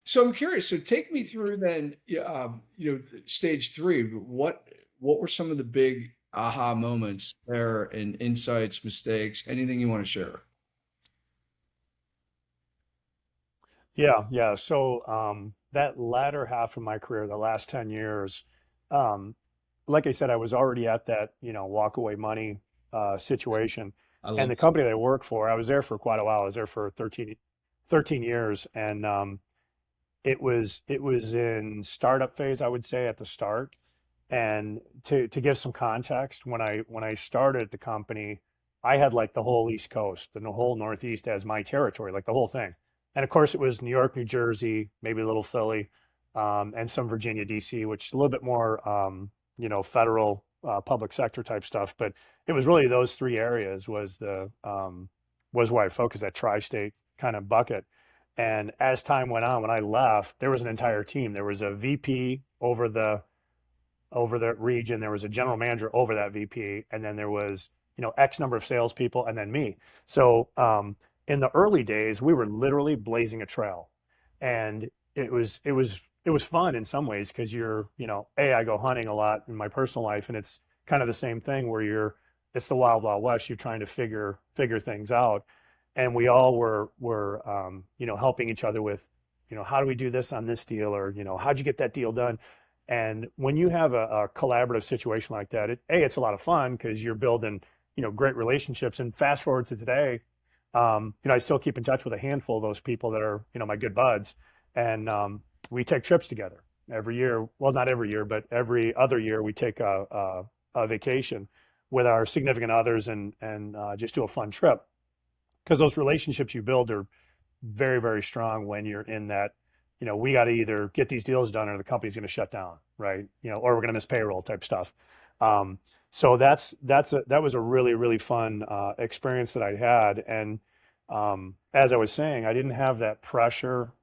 So I'm curious. So take me through then, yeah, stage three. What were some of the big aha moments there and insights, mistakes, anything you want to share? Yeah, yeah. So that latter half of my career, the last 10 years, um, like I said, I was already at that, walk away money situation. I And love the company that I worked for, I was there for quite a while. I was there for 13 years. And it was in startup phase, I would say, at the start. And to give some context, when I started the company, I had like the whole East Coast and the whole Northeast as my territory, like the whole thing. And of course, it was New York, New Jersey, maybe a little Philly, and some Virginia, D.C., which is a little bit more, federal public sector type stuff. But it was really those three areas was where I focused, that tri-state kind of bucket. And as time went on, when I left, there was an entire team. There was a VP over the region. There was a general manager over that VP, and then there was X number of salespeople, and then me. So in the early days, we were literally blazing a trail, and it was fun in some ways because I go hunting a lot in my personal life, and it's kind of the same thing where it's the wild wild west. You're trying to figure things out, and we all were helping each other with how do we do this on this deal, or how'd you get that deal done. And when you have a collaborative situation like that, it's a lot of fun because you're building, great relationships. And fast forward to today, I still keep in touch with a handful of those people that are, my good buds. And we take trips together every year. Well, not every year, but every other year we take a vacation with our significant others and just do a fun trip. Because those relationships you build are very, very strong when you're in that, we got to either get these deals done or the company's going to shut down, right? Or we're going to miss payroll type stuff. Um, so that was a really, really fun experience that I had. And as I was saying, I didn't have that pressure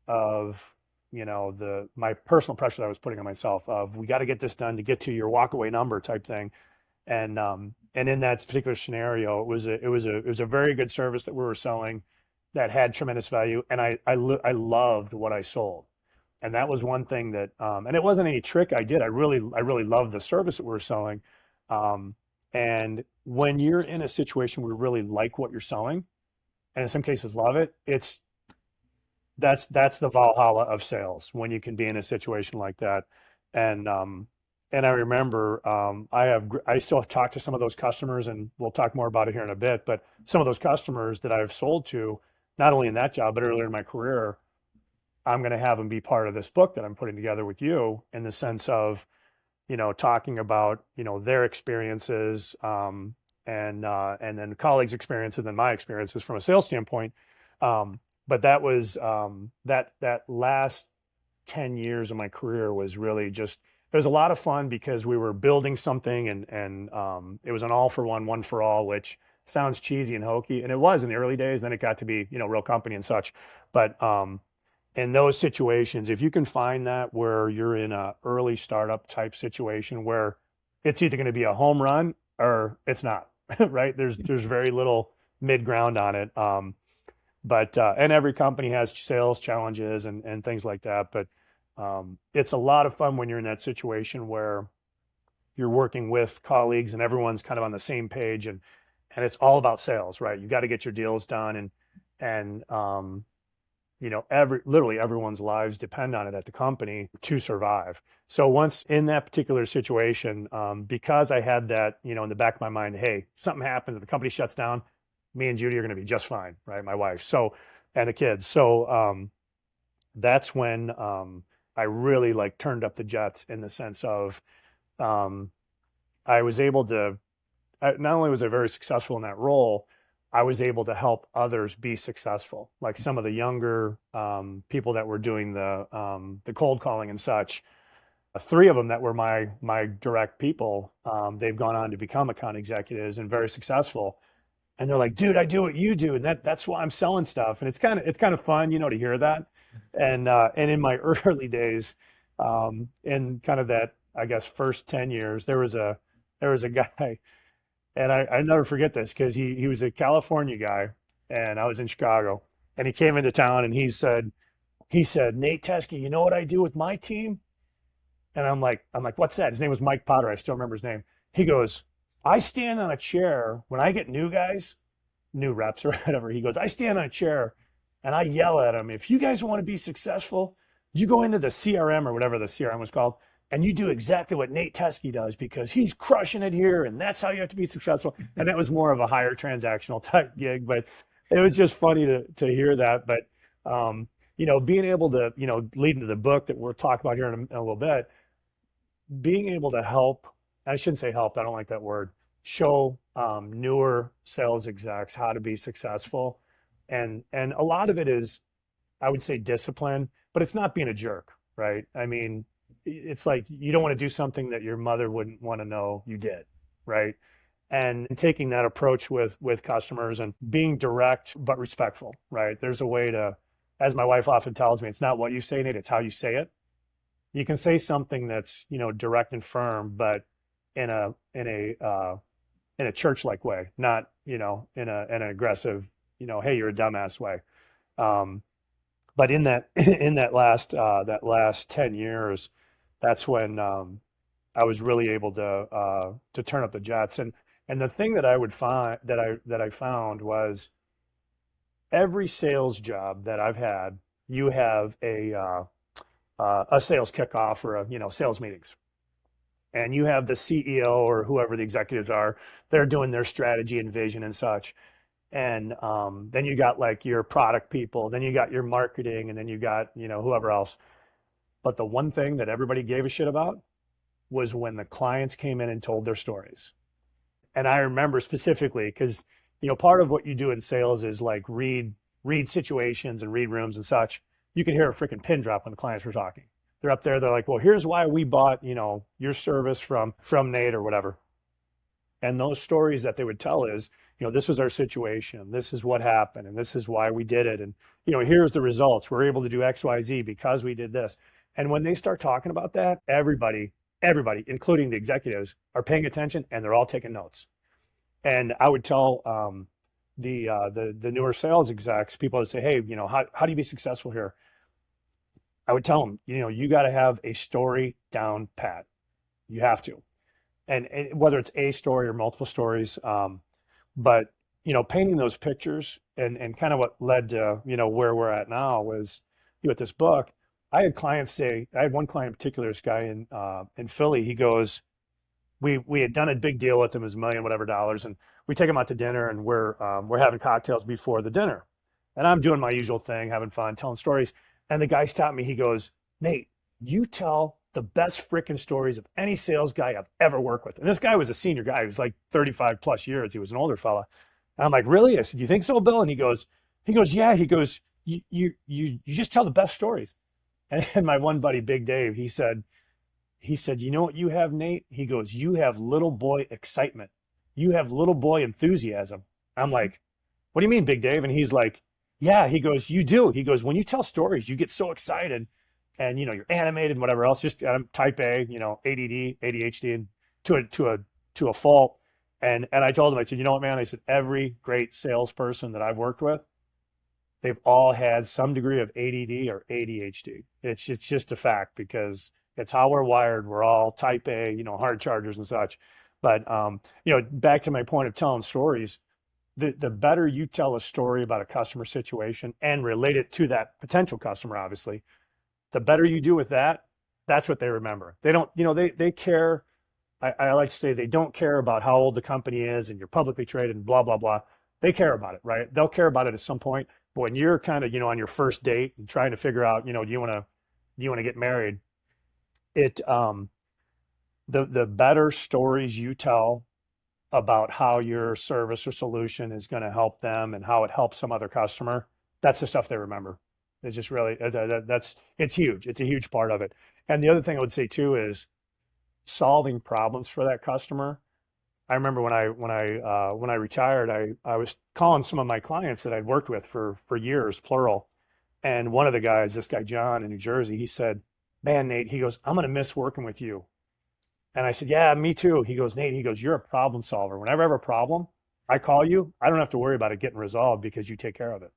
of, my personal pressure that I was putting on myself of we got to get this done to get to your walkaway number type thing. And in that particular scenario, it was a very good service that we were selling that had tremendous value, and I loved what I sold, and that was one thing that, and it wasn't any trick I did. I really loved the service that we were selling, um, and when you're in a situation where you really like what you're selling, and in some cases love it, that's the Valhalla of sales when you can be in a situation like that. And I remember I still talk to some of those customers, and we'll talk more about it here in a bit. But some of those customers that I've sold to, not only in that job but earlier in my career, I'm going to have them be part of this book that I'm putting together with you, in the sense of talking about their experiences, and then colleagues' experiences and my experiences from a sales standpoint. But that was that last 10 years of my career was really just, it was a lot of fun because we were building something, and it was an all for one for all, which sounds cheesy and hokey, and it was in the early days. Then it got to be real company and such. But in those situations, if you can find that where you're in a early startup type situation where it's either going to be a home run or it's not, right? There's very little mid ground on it. But and every company has sales challenges and things like that. But it's a lot of fun when you're in that situation where you're working with colleagues and everyone's kind of on the same page, and it's all about sales, right? You got to get your deals done, and literally everyone's lives depend on it at the company to survive. So once in that particular situation, because I had that, in the back of my mind, hey, something happens, the company shuts down, me and Judy are going to be just fine, right? My wife, so, and the kids. So that's when I really like turned up the jets, in the sense of um, I was able to, not only was I very successful in that role, I was able to help others be successful. Like some of the younger people that were doing the cold calling and such. Three of them that were my direct people, they've gone on to become account executives and very successful. And they're like, "Dude, I do what you do, and that's why I'm selling stuff." And it's kind of fun, to hear that. And in my early days, in kind of that, I guess, first 10 years, there was a guy, and I never forget this because he was a California guy, and I was in Chicago, and he came into town and he said, He said, Nate Teske, you know what I do with my team? And I'm like, what's that? His name was Mike Potter. I still remember his name. He goes, I stand on a chair when I get new guys, new reps or whatever. He goes, I stand on a chair and I yell at them. If you guys want to be successful, you go into the CRM or whatever the CRM was called, and you do exactly what Nate Teske does because he's crushing it here, and that's how you have to be successful. And that was more of a higher transactional type gig, but it was just funny to hear that. But being able to, lead into the book that we'll talk about here in a little bit, being able to help, I shouldn't say help, I don't like that word, show newer sales execs how to be successful. And a lot of it is, I would say, discipline, but it's not being a jerk, right? I mean, it's like you don't want to do something that your mother wouldn't want to know you did, right? And taking that approach with customers and being direct but respectful, right? There's a way to, as my wife often tells me, it's not what you say, Nate, it's how you say it. You can say something that's, direct and firm, but in a church-like way, not, in an aggressive, hey, you're a dumbass way. But in that in that last 10 years, that's when I was really able to turn up the jets. And the thing that I would find that I found was every sales job that I've had, you have a sales kickoff or sales meetings, and you have the CEO or whoever the executives are. They're doing their strategy and vision and such. And then you got like your product people, then you got your marketing, and then you got whoever else. But the one thing that everybody gave a shit about was when the clients came in and told their stories. And I remember specifically because part of what you do in sales is like read situations and read rooms and such. You could hear a freaking pin drop when the clients were talking. They're up there, they're like, well, here's why we bought your service from Nate or whatever. And those stories that they would tell is, this was our situation, this is what happened, and this is why we did it. And, here's the results. We're able to do X, Y, Z because we did this. And when they start talking about that, everybody, including the executives, are paying attention and they're all taking notes. And I would tell the newer sales execs, people would say, hey, how do you be successful here? I would tell them, you got to have a story down pat. You have to. And whether it's a story or multiple stories, but painting those pictures and kind of what led to where we're at now was with this book. I had clients say, I had one client in particular, this guy in Philly. He goes, we had done a big deal with him, it was $1 million whatever dollars, and we take him out to dinner, and we're having cocktails before the dinner, and I'm doing my usual thing, having fun, telling stories, and the guy stopped me. He goes, Nate, you tell the best freaking stories of any sales guy I've ever worked with. And this guy was a senior guy. He was like 35 plus years. He was an older fella. And I'm like, really? I said, you think so, Bill? And he goes, yeah. He goes, you just tell the best stories. And my one buddy, Big Dave, he said, you know what you have, Nate? He goes, you have little boy excitement. You have little boy enthusiasm. I'm like, what do you mean, Big Dave? And he's like, yeah. He goes, you do. He goes, when you tell stories, you get so excited, and you're animated and whatever else. Just type A, ADD, ADHD, and to a fault. And I told him, I said, you know what, man? I said, every great salesperson that I've worked with, they've all had some degree of ADD or ADHD. It's just a fact because it's how we're wired. We're all type A, hard chargers and such. But back to my point of telling stories, the better you tell a story about a customer situation and relate it to that potential customer, obviously, the better you do with that, that's what they remember. They don't, they care. I like to say they don't care about how old the company is and you're publicly traded and blah, blah, blah. They care about it, right? They'll care about it at some point. But when you're kind of, on your first date and trying to figure out, do you want to get married? The better stories you tell about how your service or solution is going to help them and how it helps some other customer, that's the stuff they remember. It's just really, it's huge. It's a huge part of it. And the other thing I would say too is solving problems for that customer. I remember when I retired, I was calling some of my clients that I'd worked with for years, plural. And one of the guys, this guy, John in New Jersey, he said, man, Nate, he goes, I'm going to miss working with you. And I said, yeah, me too. He goes, Nate, he goes, you're a problem solver. Whenever I have a problem, I call you. I don't have to worry about it getting resolved because you take care of it.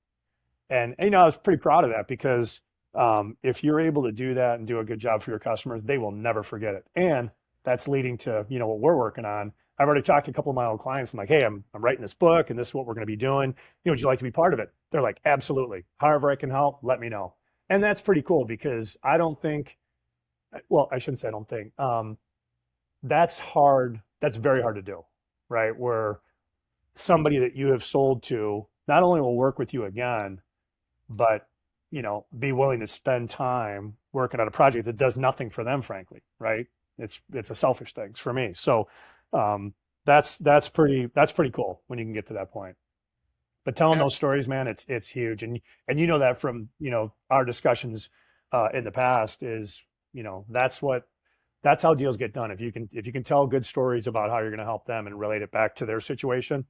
And I was pretty proud of that because If you're able to do that and do a good job for your customers, they will never forget it. And that's leading to, what we're working on. I've already talked to a couple of my old clients. I'm like, hey, I'm writing this book and this is what we're going to be doing. Would you like to be part of it? They're like, absolutely. However I can help, let me know. And that's pretty cool because I don't think, well, I shouldn't say I don't think. That's hard. That's very hard to do, right? Where somebody that you have sold to not only will work with you again, but be willing to spend time working on a project that does nothing for them, frankly, right? It's a selfish thing for me. So that's pretty cool when you can get to that point. But telling those stories, man, it's huge, and you know that from our discussions in the past is that's how deals get done. If you can tell good stories about how you're going to help them and relate it back to their situation,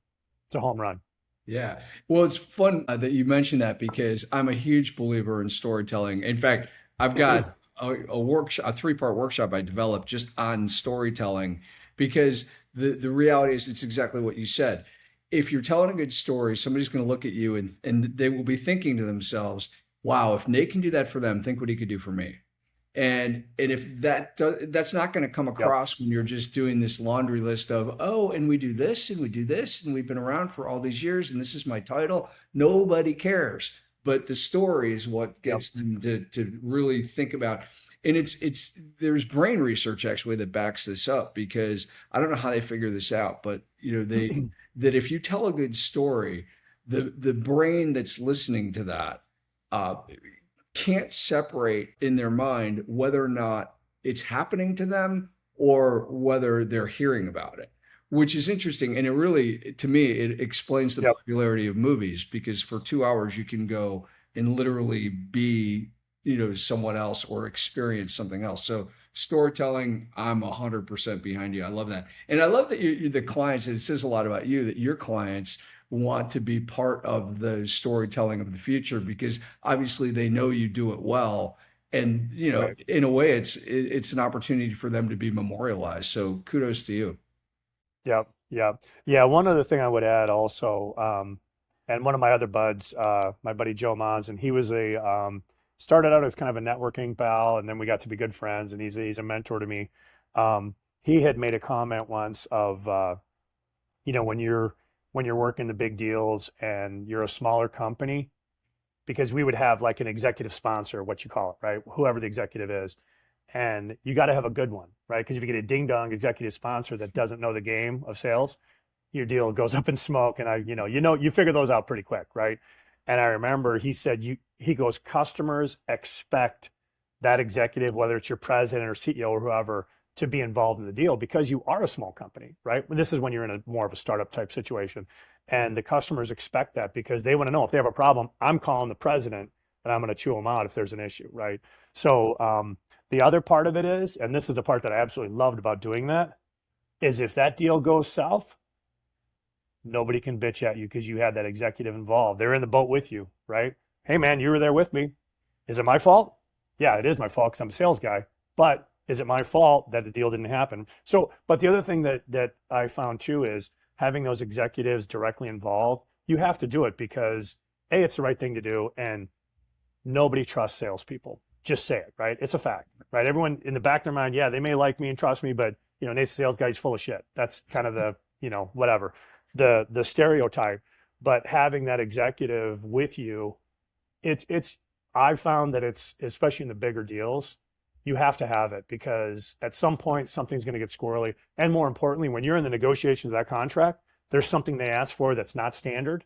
it's a home run. Yeah. Well, it's fun that you mentioned that because I'm a huge believer in storytelling. In fact, I've got a workshop, a three-part workshop I developed just on storytelling because the reality is it's exactly what you said. If you're telling a good story, somebody's going to look at you and they will be thinking to themselves, wow, if Nate can do that for them, think what he could do for me. And if that's not going to come Yep. across when you're just doing this laundry list of, oh, and we do this and we do this and we've been around for all these years and this is my title. Nobody cares. But the story is what Yep. gets them to really think about. And it's there's brain research actually that backs this up because I don't know how they figure this out, but they that if you tell a good story, the brain that's listening to that uh, can't separate in their mind whether or not it's happening to them or whether they're hearing about it, which is interesting. And it really, to me, it explains the Yep. popularity of movies because for 2 hours you can go and literally be, someone else or experience something else. So storytelling, I'm 100% behind you. I love that. And I love that the clients, it says a lot about you that your clients want to be part of the storytelling of the future because obviously they know you do it well and Right. in a way it's an opportunity for them to be memorialized, so kudos to you. Yep. Yep. Yeah. One other thing I would add also, and one of my other buds, my buddy Joe Mons, and he was started out as kind of a networking pal, and then we got to be good friends, and he's a mentor to me. He had made a comment once of, when you're working the big deals and you're a smaller company, because we would have like an executive sponsor, what you call it, right? Whoever the executive is. And you got to have a good one, right? Because if you get a ding dong executive sponsor that doesn't know the game of sales, your deal goes up in smoke. And you figure those out pretty quick, right? And I remember he said, he goes, customers expect that executive, whether it's your president or CEO or whoever, to be involved in the deal because you are a small company, right? This is when you're in a more of a startup type situation. And the customers expect that because they want to know if they have a problem, I'm calling the president and I'm going to chew them out if there's an issue, right? So the other part of it is, and this is the part that I absolutely loved about doing that, is if that deal goes south, nobody can bitch at you because you had that executive involved. They're in the boat with you, right? Hey, man, you were there with me. Is it my fault? Yeah, it is my fault because I'm a sales guy. But is it my fault that the deal didn't happen? So, but the other thing that I found too is having those executives directly involved. You have to do it because A, it's the right thing to do, and nobody trusts salespeople. Just say it, right? It's a fact, right? Everyone in the back of their mind, yeah, they may like me and trust me, but Nate's a sales guy, he's full of shit. That's kind of the, whatever, the stereotype. But having that executive with you, it's I've found that it's especially in the bigger deals, you have to have it because at some point something's going to get squirrely. And more importantly, when you're in the negotiations of that contract, there's something they ask for that's not standard.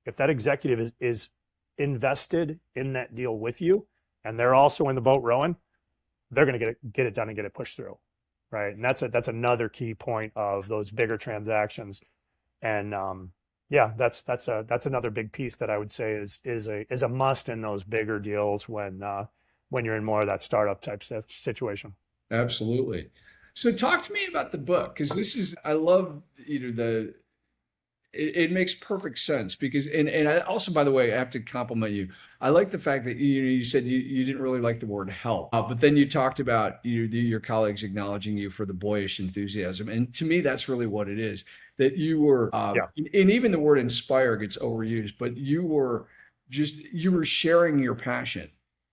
If that executive is invested in that deal with you and they're also in the boat rowing, they're going to get it done and get it pushed through, right? And that's another key point of those bigger transactions. And yeah, that's another big piece that I would say is a must in those bigger deals when you're in more of that startup type situation. Absolutely. So talk to me about the book because this is I love the it makes perfect sense because and I also, by the way, I have to compliment you. I like the fact that you said you didn't really like the word help, but then you talked about your colleagues acknowledging you for the boyish enthusiasm, and to me that's really what it is. That you were, Yeah. and even the word inspire gets overused, but you were sharing your passion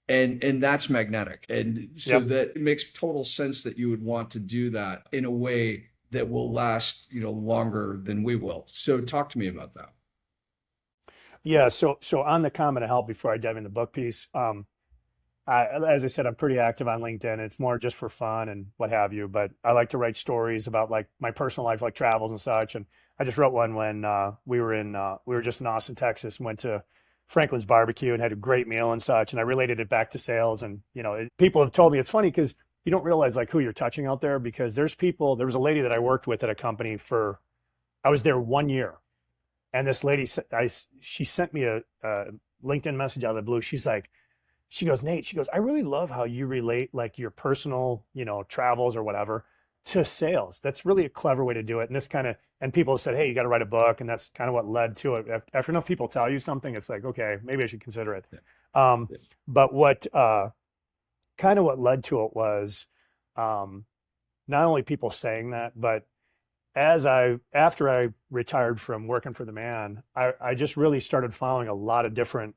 and that's magnetic. And so Yep. that it makes total sense that you would want to do that in a way that will last, longer than we will. So talk to me about that. Yeah. So on the comment of help before I dive in the book piece, as I said, I'm pretty active on LinkedIn. It's more just for fun and what have you, but I like to write stories about like my personal life, like travels and such. And I just wrote one when we were just in Austin, Texas, and went to Franklin's barbecue and had a great meal and such. And I related it back to sales. And, people have told me it's funny because you don't realize like who you're touching out there because there was a lady that I worked with at a company I was there 1 year. And this lady, she sent me a LinkedIn message out of the blue. She goes, Nate, she goes, I really love how you relate like your personal, travels or whatever to sales. That's really a clever way to do it. And and people have said, hey, you got to write a book. And that's kind of what led to it. After enough people tell you something, it's like, okay, maybe I should consider it. Yeah. Um, Yeah. but kind of what led to it was um, not only people saying that, but after I retired from working for the man, I just really started following a lot of different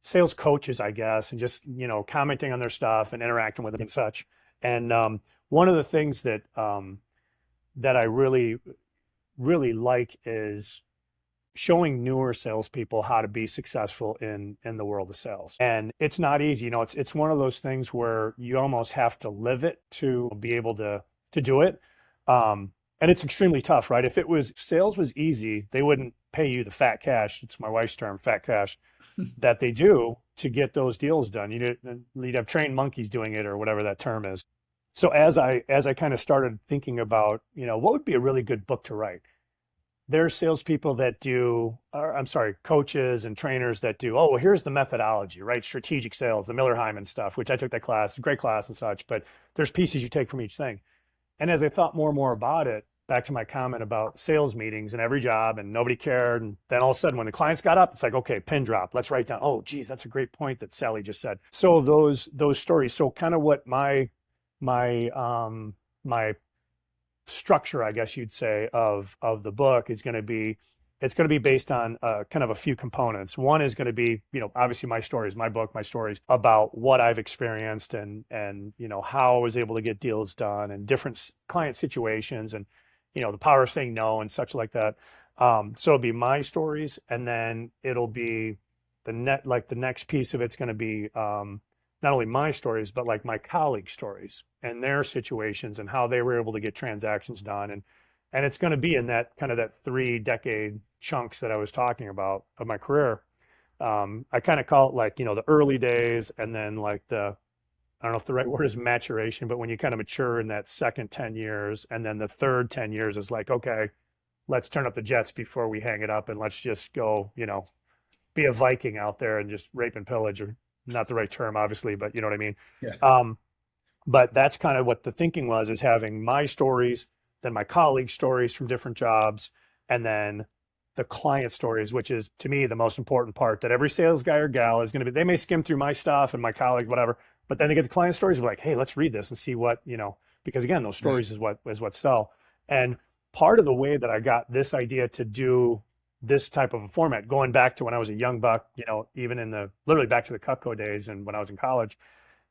sales coaches, I guess, and just commenting on their stuff and interacting with them and such. And one of the things that I really like is showing newer salespeople how to be successful in the world of sales. And it's not easy. It's one of those things where you almost have to live it to be able to do it. And it's extremely tough, right? If sales was easy, they wouldn't pay you the fat cash. It's my wife's term, fat cash, that they do to get those deals done. You'd have trained monkeys doing it or whatever that term is. So as I kind of started thinking about, what would be a really good book to write? There's salespeople that do, or I'm sorry, coaches and trainers that do, oh, well, here's the methodology, right? Strategic sales, the Miller Hyman stuff, which I took that class, great class and such, but there's pieces you take from each thing. And as I thought more and more about it, back to my comment about sales meetings and every job and nobody cared. And then all of a sudden when the clients got up, it's like, okay, pin drop, let's write down, oh, geez, that's a great point that Sally just said. So those stories, so kind of what my structure, I guess you'd say, of the book is going to be, it's going to be based on kind of a few components. One is going to be, obviously my stories, my book, my stories about what I've experienced and how I was able to get deals done and different client situations and, the power of saying no and such like that. So it'll be my stories, and then it'll be the next piece of it's going to be not only my stories, but like my colleagues' stories and their situations and how they were able to get transactions done. And it's going to be in that kind of that 3 decade chunks that I was talking about of my career. I kind of call it like, the early days and then like I don't know if the right word is maturation, but when you kind of mature in that second 10 years and then the third 10 years is like, okay, let's turn up the jets before we hang it up and let's just go, be a Viking out there and just rape and pillage, or not the right term, obviously, but you know what I mean? Yeah. But that's kind of what the thinking was, is having my stories, then my colleagues' stories from different jobs, and then the client stories, which is to me the most important part, that every sales guy or gal is going to be, they may skim through my stuff and my colleagues, whatever, but then they get the client stories, we're like, hey, let's read this and see what, because again, those Right. stories is what sell. And part of the way that I got this idea to do this type of a format, going back to when I was a young buck, even literally back to the Cutco days and when I was in college,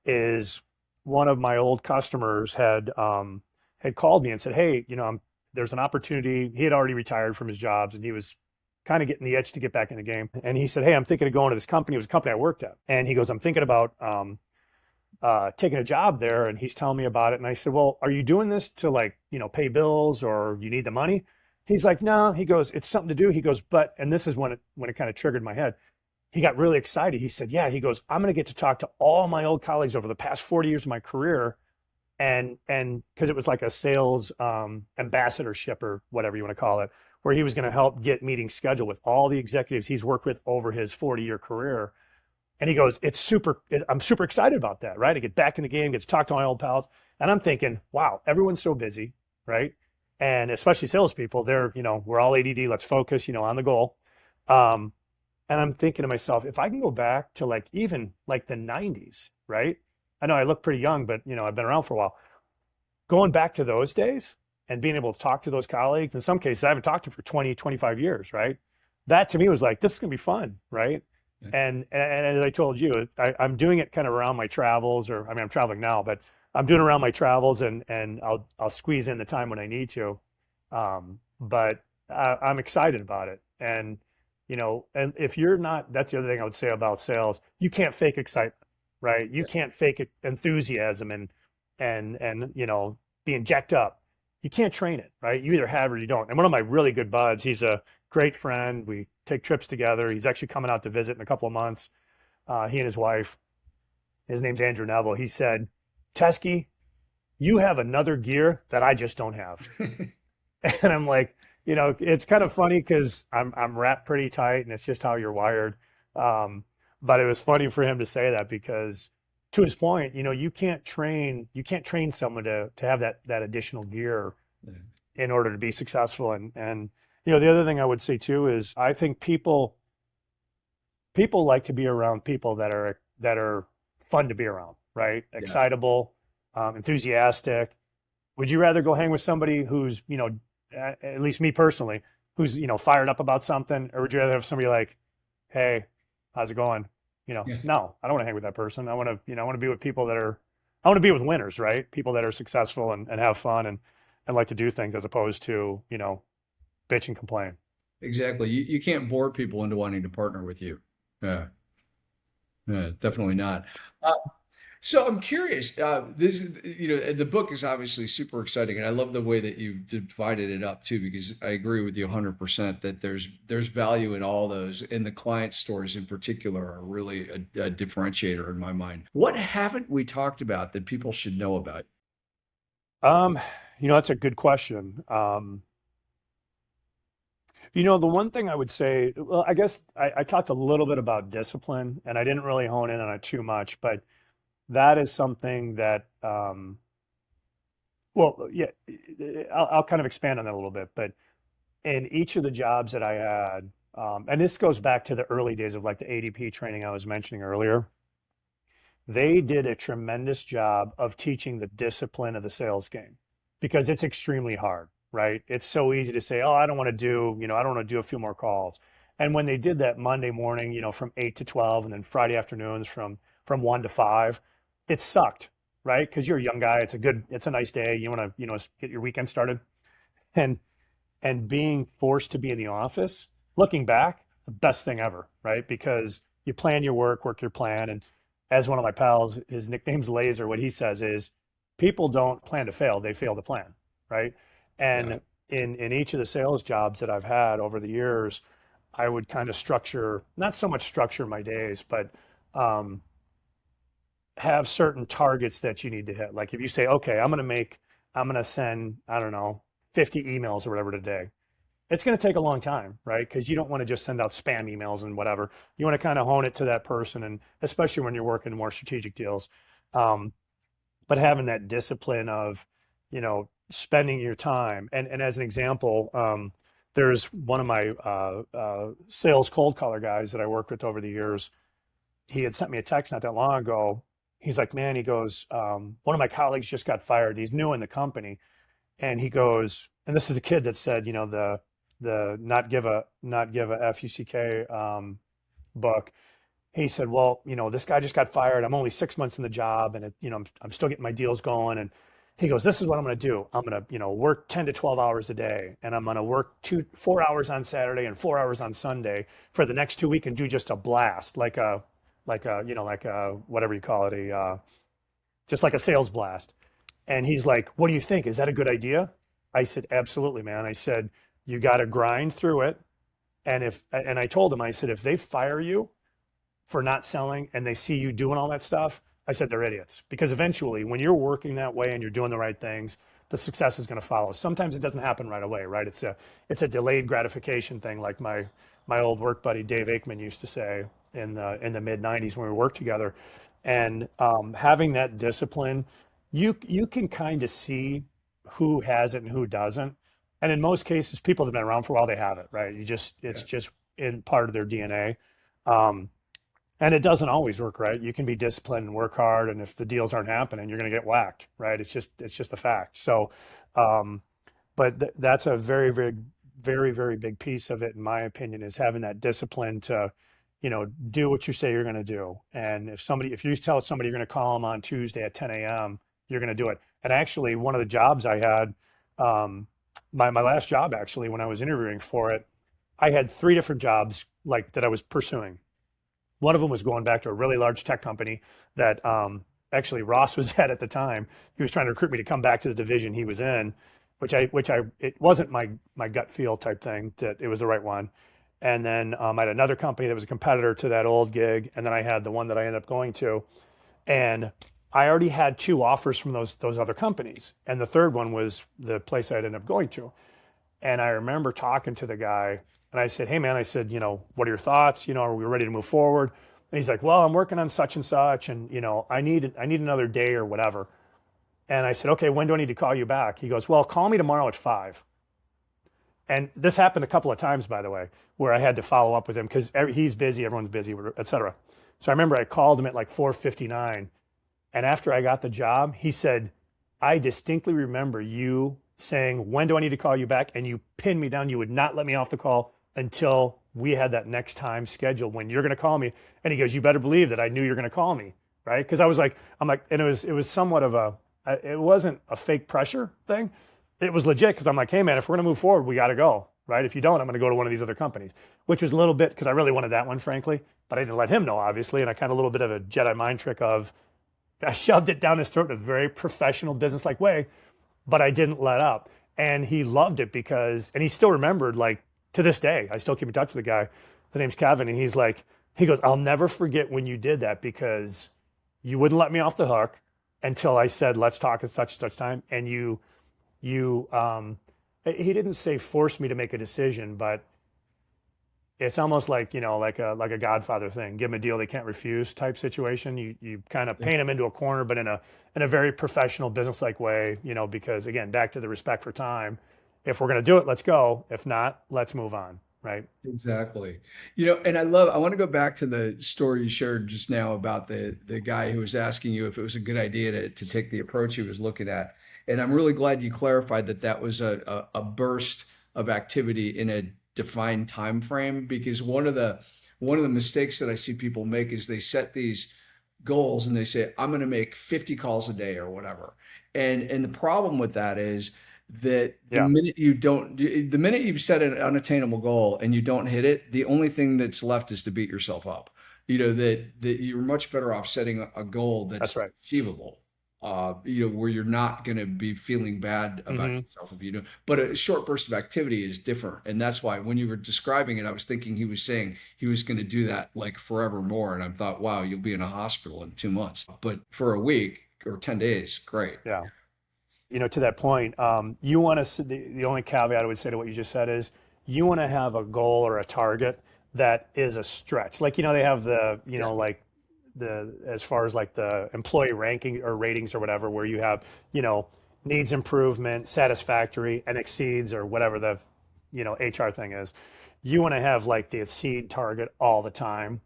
is one of my old customers had called me and said, hey, there's an opportunity. He had already retired from his jobs and he was kind of getting the itch to get back in the game. And he said, hey, I'm thinking of going to this company. It was a company I worked at. And he goes, I'm thinking about taking a job there. And he's telling me about it. And I said, well, are you doing this to like, pay bills or you need the money? He's like, no. He goes, it's something to do. He goes, but, and this is when it kind of triggered my head. He got really excited. He said, yeah, he goes, I'm going to get to talk to all my old colleagues over the past 40 years of my career. And because it was like a sales ambassadorship or whatever you want to call it, where he was going to help get meetings scheduled with all the executives he's worked with over his 40-year career. And he goes, I'm super excited about that, right? I get back in the game, get to talk to my old pals. And I'm thinking, wow, everyone's so busy, right? And especially salespeople, they're, we're all ADD, let's focus, on the goal. And I'm thinking to myself, if I can go back to like even like the 90s, right? I know I look pretty young, but I've been around for a while. Going back to those days and being able to talk to those colleagues, in some cases I haven't talked to for 20, 25 years, right? That to me was like, this is gonna be fun, right? Yeah. And as I told you, I'm doing it kind of around my travels, or I mean, I'm traveling now, but I'm doing it around my travels, and I'll squeeze in the time when I need to. But I'm excited about it, and and if you're not, that's the other thing I would say about sales. You can't fake excitement, right? You Yeah. can't fake enthusiasm and being jacked up. You can't train it, right? You either have or you don't. And one of my really good buds, he's a great friend. We take trips together. He's actually coming out to visit in a couple of months. He and his wife, his name's Andrew Neville. He said, Teske, you have another gear that I just don't have. And I'm like, it's kind of funny because I'm wrapped pretty tight and it's just how you're wired. Um, but it was funny for him to say that because to his point, you can't train someone to have that additional gear Yeah. in order to be successful. And the other thing I would say too is I think people like to be around people that are fun to be around, right? Yeah. Excitable, enthusiastic. Would you rather go hang with somebody who's, at least me personally, who's, fired up about something, or would you rather have somebody like, hey, how's it going? Yeah. No, I don't want to hang with that person. I want to be with people I want to be with winners, right? People that are successful and have fun and like to do things as opposed to, bitch and complain. Exactly. You can't bore people into wanting to partner with you. Yeah. Yeah, definitely not. Uh, So I'm curious. This is, the book is obviously super exciting, and I love the way that you divided it up too, because I agree with you 100% that there's value in all those, and the client stories in particular are really a differentiator in my mind. What haven't we talked about that people should know about? Um, that's a good question. The one thing I would say, well, I guess I talked a little bit about discipline, and I didn't really hone in on it too much, but that is something that, well, yeah, I'll kind of expand on that a little bit. But in each of the jobs that I had, and this goes back to the early days of like the ADP training I was mentioning earlier, they did a tremendous job of teaching the discipline of the sales game because it's extremely hard, right? It's so easy to say, oh, I don't want to do a few more calls. And when they did that Monday morning, from 8 to 12 and then Friday afternoons from 1 to 5, it sucked, right? Because you're a young guy, it's a nice day, you want to, get your weekend started. And and being forced to be in the office, looking back, the best thing ever, right? Because you plan your work your plan. And as one of my pals, his nickname's Laser, what he says is people don't plan to fail, they fail to plan, right? Yeah. And in each of the sales jobs that I've had over the years, I would kind of structure, not so much structure my days, but um, have certain targets that you need to hit. Like if you say, okay, I'm going to send, I don't know, 50 emails or whatever today, it's going to take a long time, right? Because you don't want to just send out spam emails and whatever. You want to kind of hone it to that person, and especially when you're working more strategic deals. Um, but having that discipline of, spending your time. And as an example, there's one of my sales cold caller guys that I worked with over the years. He had sent me a text not that long ago. He's like, man, he goes, one of my colleagues just got fired. He's new in the company, and he goes, and this is the kid that said, the not give a fuck book. He said, well, this guy just got fired. I'm only 6 months in the job, and I'm still getting my deals going. And he goes, this is what I'm going to do. I'm going to work 10 to 12 hours a day, and I'm going to work 4 hours on Saturday and 4 hours on Sunday for the next 2 weeks and do just a blast, like a whatever you call it, just like a sales blast. And he's like, what do you think? Is that a good idea? I said, absolutely, man. I said, you got to grind through it. And I told him, I said, if they fire you for not selling and they see you doing all that stuff, I said, they're idiots. Because eventually, when you're working that way and you're doing the right things, the success is going to follow. Sometimes it doesn't happen right away, right? It's a delayed gratification thing, like my old work buddy Dave Aikman used to say in the mid '90s when we worked together. And having that discipline, you can kind of see who has it and who doesn't. And in most cases, people that have been around for a while, they have it, right? It's Yeah. just in part of their DNA. Um, and it doesn't always work, right? You can be disciplined and work hard, and if the deals aren't happening, you're going to get whacked, right? It's just a fact. So, um, but that's a very, very, very, very big piece of it, in my opinion, is having that discipline to do what you say you're going to do. And if you tell somebody you're going to call them on Tuesday at 10 a.m., you're going to do it. And actually, one of the jobs I had, um, my last job, actually, when I was interviewing for it, I had three different jobs like that I was pursuing. One of them was going back to a really large tech company that actually Ross was at the time. He was trying to recruit me to come back to the division he was in, it wasn't my gut feel type thing that it was the right one. And then I had another company that was a competitor to that old gig, and then I had the one that I ended up going to, and I already had two offers from those other companies, and the third one was the place I'd end up going to. And I remember talking to the guy, and I said, "Hey, man," I said, "what are your thoughts? Are we ready to move forward?" And he's like, "Well, I'm working on such and such, and I need another day or whatever." And I said, "Okay, when do I need to call you back?" He goes, "Well, call me tomorrow at 5." And this happened a couple of times, by the way, where I had to follow up with him because he's busy, everyone's busy, et cetera. So I remember I called him at like 4:59, and after I got the job, he said, "I distinctly remember you saying, 'When do I need to call you back?' And you pinned me down. You would not let me off the call until we had that next time scheduled when you're going to call me." And he goes, "You better believe that I knew you were going to call me." Right. Because I'm like, and it was somewhat of it wasn't a fake pressure thing. It was legit because I'm like, "Hey, man, if we're going to move forward, we got to go. Right. If you don't, I'm going to go to one of these other companies," which was a little bit because I really wanted that one, frankly, but I didn't let him know, obviously. And I kind of a little bit of a Jedi mind trick of I shoved it down his throat in a very professional, business-like way, but I didn't let up. And he loved it and he still remembered, like to this day, I still keep in touch with the guy. The name's Kevin. And he goes, "I'll never forget when you did that because you wouldn't let me off the hook until I said, 'Let's talk at such and such time.' And he didn't say force me to make a decision, but it's almost like, like a Godfather thing. Give them a deal they can't refuse type situation. You kind of paint them into a corner, but in a very professional, business-like way, because again, back to the respect for time. If we're going to do it, let's go. If not, let's move on. Right. Exactly. And I want to go back to the story you shared just now about the guy who was asking you if it was a good idea to take the approach he was looking at. And I'm really glad you clarified that was a burst of activity in a defined time frame, because one of the mistakes that I see people make is they set these goals and they say, "I'm going to make 50 calls a day," or whatever. And the problem with that is that Yeah. the minute you've set an unattainable goal and you don't hit it, the only thing that's left is to beat yourself up. That you're much better off setting a goal That's that's right. achievable. Where you're not going to be feeling bad about Hmm. yourself if you do. But a short burst of activity is different, and that's why when you were describing it, I was thinking he was saying he was going to do that like forevermore, and I thought, wow, you'll be in a hospital in 2 months, but for a week or 10 days, great. Yeah. To that point, you want to, the only caveat I would say to what you just said is you want to have a goal or a target that is a stretch. Like, they have Yeah, like as far as like the employee ranking or ratings or whatever, where you have, needs improvement, satisfactory, and exceeds, or whatever the, HR thing is. You want to have like the exceed target all the time.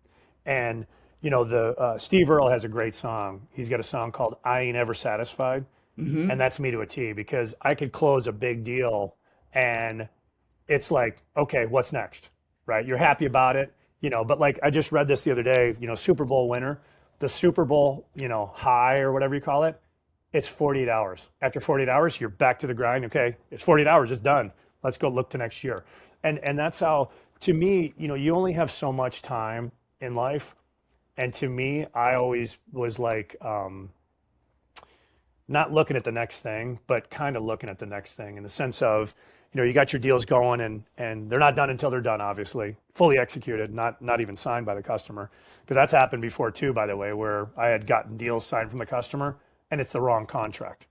And, the Steve Earle has a great song. He's got a song called "I Ain't Ever Satisfied." And hmm that's me to a T because I could close a big deal and it's like, okay, what's next? Right? You're happy about it, but like I just read this the other day, Super Bowl winner, the Super Bowl, high or whatever you call it, it's 48 hours. After 48 hours, you're back to the grind. Okay, it's 48 hours, it's done. Let's go look to next year. And that's how, to me, you only have so much time in life. And to me, I always was like, not looking at the next thing, but kind of looking at the next thing in the sense of, you got your deals going and they're not done until they're done, obviously, fully executed, not even signed by the customer. Because that's happened before too, by the way, where I had gotten deals signed from the customer and it's the wrong contract.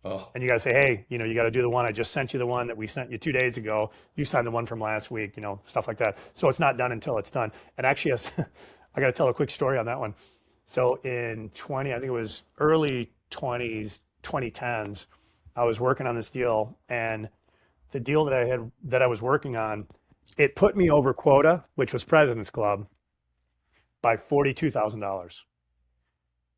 Oh, And you got to say, hey, you got to do the one. I just sent you the one that we sent you 2 days ago. You signed the one from last week, stuff like that. So it's not done until it's done. And actually, I got to tell a quick story on that one. So in I think it was early 20s, 2010s, I was working on this deal, and the deal that I was working on, it put me over quota, which was President's Club, by $42,000,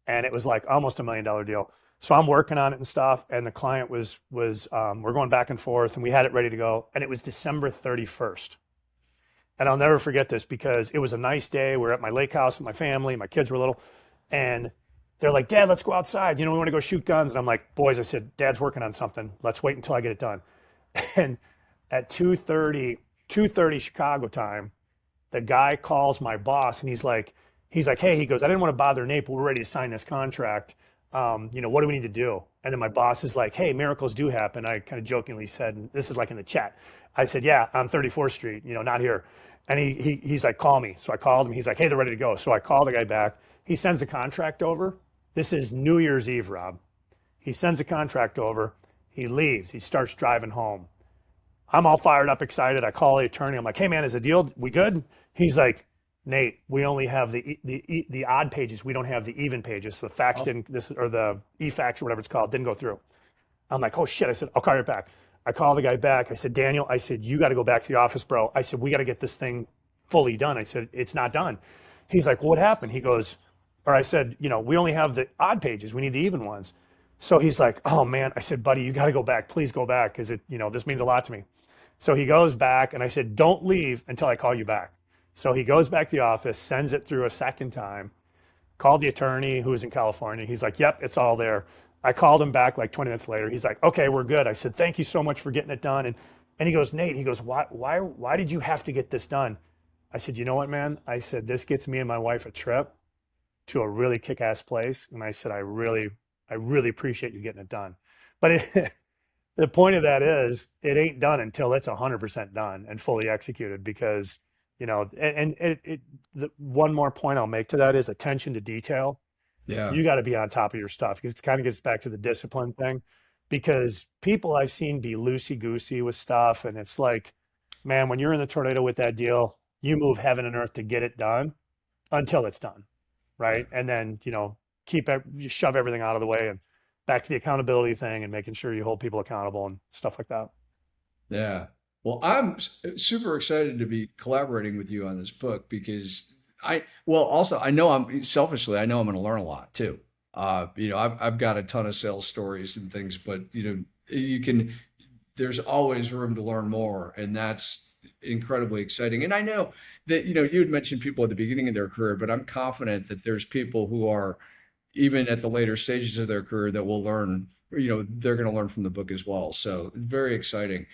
and it was like almost $1 million deal. So I'm working on it and stuff, and the client was we're going back and forth, and we had it ready to go, and it was December 31st, And I'll never forget this because it was a nice day. We're at my lake house with my family. My kids were little. And they're like, Dad, let's go outside. You know, we want to go shoot guns. And I'm like, boys, I said, Dad's working on something. Let's wait until I get it done. And at 2:30 Chicago time, the guy calls my boss and he's like, hey, he goes, I didn't want to bother Nate, but we're ready to sign this contract. What do we need to do? And then my boss is like, hey, miracles do happen. I kind of jokingly said, and this is like in the chat. I said, yeah, on 34th Street, not here. And he's like, call me. So I called him. He's like, hey, they're ready to go. So I call the guy back. He sends the contract over. This is New Year's Eve, Rob. He sends the contract over. He leaves. He starts driving home. I'm all fired up, excited. I call the attorney. I'm like, hey, man, is the deal? We good? He's like, Nate, we only have the odd pages. We don't have the even pages. So the fax Oh, didn't, this or the e-fax or whatever it's called, didn't go through. I'm like, oh shit. I said, I'll call you back. I call the guy back. I said, Daniel, I said, you got to go back to the office, bro. I said, we got to get this thing fully done. I said, it's not done. He's like, well, what happened? He goes, or I said, we only have the odd pages. We need the even ones. So he's like, oh man. I said, buddy, you got to go back. Please go back because this means a lot to me. So he goes back and I said, don't leave until I call you back. So he goes back to the office, sends it through a second time, called the attorney who was in California. He's like, yep, it's all there. I called him back like 20 minutes later. He's like, okay, we're good. I said, thank you so much for getting it done. And he goes, Nate, he goes, why did you have to get this done? I said, you know what, man? I said, this gets me and my wife a trip to a really kick-ass place. And I said, I really appreciate you getting it done. But the point of that is it ain't done until it's 100% done and fully executed because, the one more point I'll make to that is attention to detail. yeah. You got to be on top of your stuff. It kind of gets back to the discipline thing because people I've seen be loosey goosey with stuff. And it's like, man, when you're in the tornado with that deal, you move heaven and earth to get it done until it's done. Right. And then, you shove everything out of the way and back to the accountability thing and making sure you hold people accountable and stuff like that. Yeah. Well, I'm super excited to be collaborating with you on this book because well, also, I know selfishly, I know I'm going to learn a lot too. I've got a ton of sales stories and things, but, there's always room to learn more. And that's incredibly exciting. And I know that, you had mentioned people at the beginning of their career, but I'm confident that there's people who are even at the later stages of their career that will learn, they're going to learn from the book as well. So very exciting.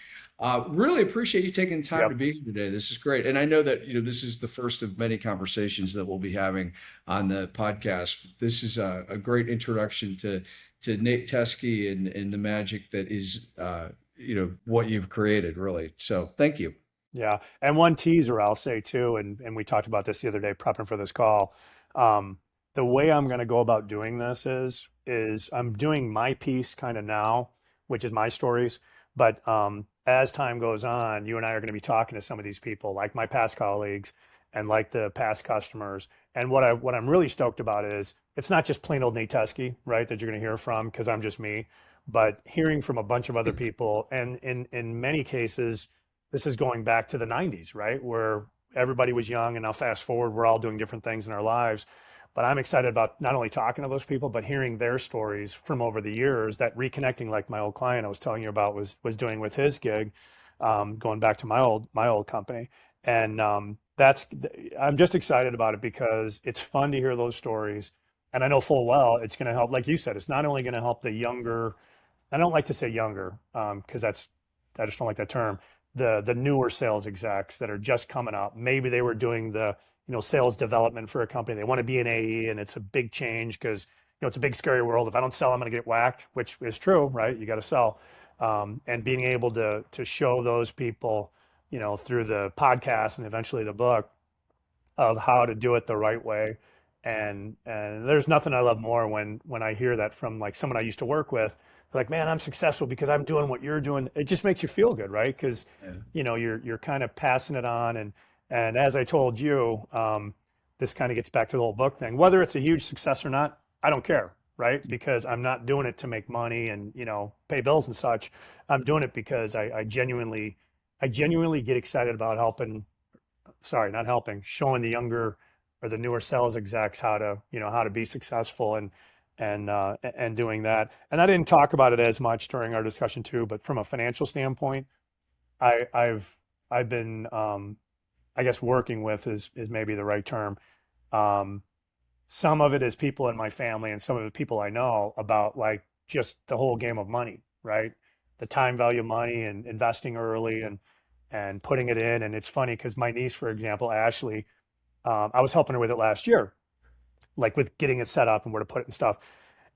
Really appreciate you taking the time to Yep. be here today. This is great. And I know that, this is the first of many conversations that we'll be having on the podcast. This is a great introduction to Nate Teske and the magic that is, what you've created, really. So thank you. Yeah. And one teaser I'll say too, and we talked about this the other day prepping for this call. Um, the way I'm going to go about doing this is I'm doing my piece kind of now, which is my stories. But as time goes on, you and I are going to be talking to some of these people, like my past colleagues and like the past customers. And what I'm really stoked about is it's not just plain old Nate Teske, right, that you're going to hear from because I'm just me, but hearing from a bunch of other people. And in many cases, this is going back to the 90s, right? Where everybody was young and now fast forward, we're all doing different things in our lives. But I'm excited about not only talking to those people, but hearing their stories from over the years, that reconnecting like my old client I was telling you about was doing with his gig, going back to my old company. And I'm just excited about it because it's fun to hear those stories. And I know full well it's going to help, like you said, it's not only going to help the younger, I don't like to say younger, because I just don't like that term. The newer sales execs that are just coming up. Maybe they were doing the sales development for a company. They want to be an AE, and it's a big change because it's a big scary world. If I don't sell, I'm going to get whacked, which is true, right? You got to sell, and being able to show those people, through the podcast and eventually the book of how to do it the right way. And there's nothing I love more when I hear that from like someone I used to work with. They're like, man, I'm successful because I'm doing what you're doing. It just makes you feel good, right? Because Yeah. you're kind of passing it on. And as I told you, this kind of gets back to the whole book thing. Whether it's a huge success or not, I don't care, right? Because I'm not doing it to make money and pay bills and such. I'm doing it because I genuinely get excited about helping. Sorry, not helping, showing the younger or the newer sales execs how to be successful and doing that. And I didn't talk about it as much during our discussion too, but from a financial standpoint, I've been I guess working with is maybe the right term. Um, some of it is people in my family and some of the people I know about like just the whole game of money, right? The time value of money and investing early and putting it in. And it's funny because my niece, for example, Ashley, I was helping her with it last year, like with getting it set up and where to put it and stuff.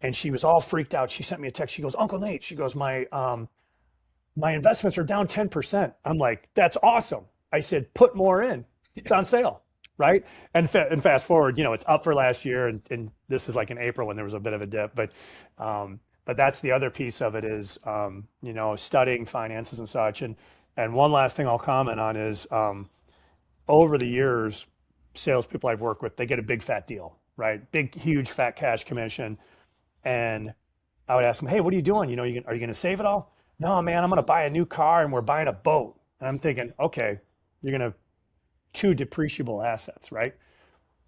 And she was all freaked out. She sent me a text. She goes, Uncle Nate, she goes, my investments are down 10%. I'm like, that's awesome. I said, put more in. It's on sale. Right. And fast forward, it's up for last year. And this is like in April when there was a bit of a dip. But that's the other piece of it is, studying finances and such. And one last thing I'll comment on is over the years, salespeople I've worked with, they get a big fat deal, right? Big, huge fat cash commission. And I would ask them, hey, what are you doing? Are you going to save it all? No, man, I'm going to buy a new car and we're buying a boat. And I'm thinking, okay, you're going to chew depreciable assets, right?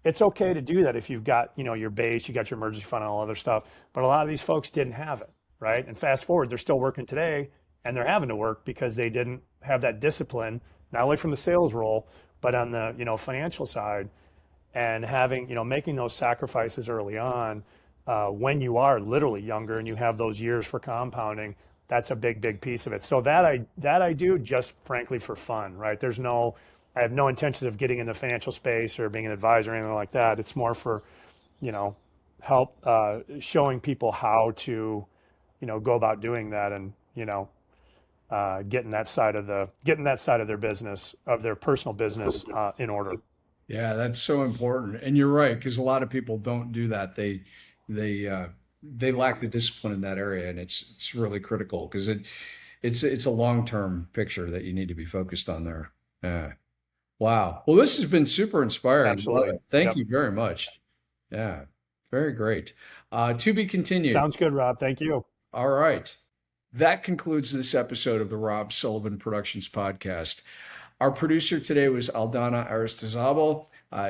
It's okay to do that if you've got, your base, you got your emergency fund and all other stuff. But a lot of these folks didn't have it, right? And fast forward, they're still working today and they're having to work because they didn't have that discipline, not only from the sales role, but on the, financial side and having, making those sacrifices early on when you are literally younger and you have those years for compounding, that's a big, big piece of it. So that I do just frankly for fun, right? I have no intention of getting in the financial space or being an advisor or anything like that. It's more for, help showing people how to, go about doing that and, getting that side of their business, of their personal business in order. Yeah, that's so important. And you're right, because a lot of people don't do that. They lack the discipline in that area, and it's really critical because it's a long-term picture that you need to be focused on there. Yeah. Wow. Well, this has been super inspiring. Love Absolutely. it. Thank Yep. you very much. Yeah, very great. To be continued. Sounds good, Rob. Thank you. All right. That concludes this episode of the Rob Sullivan Productions podcast. Our producer today was Aldana Aristizabal.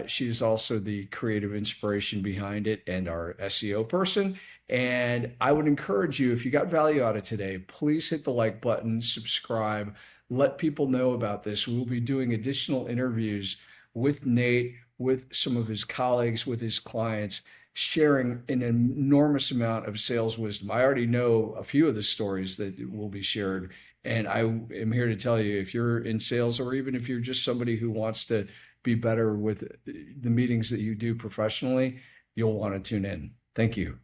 She is also the creative inspiration behind it and our SEO person. And I would encourage you, if you got value out of today, please hit the like button, subscribe, let people know about this. We'll be doing additional interviews with Nate, with some of his colleagues, with his clients, sharing an enormous amount of sales wisdom. I already know a few of the stories that will be shared. And I am here to tell you, if you're in sales or even if you're just somebody who wants to be better with the meetings that you do professionally, you'll want to tune in. Thank you.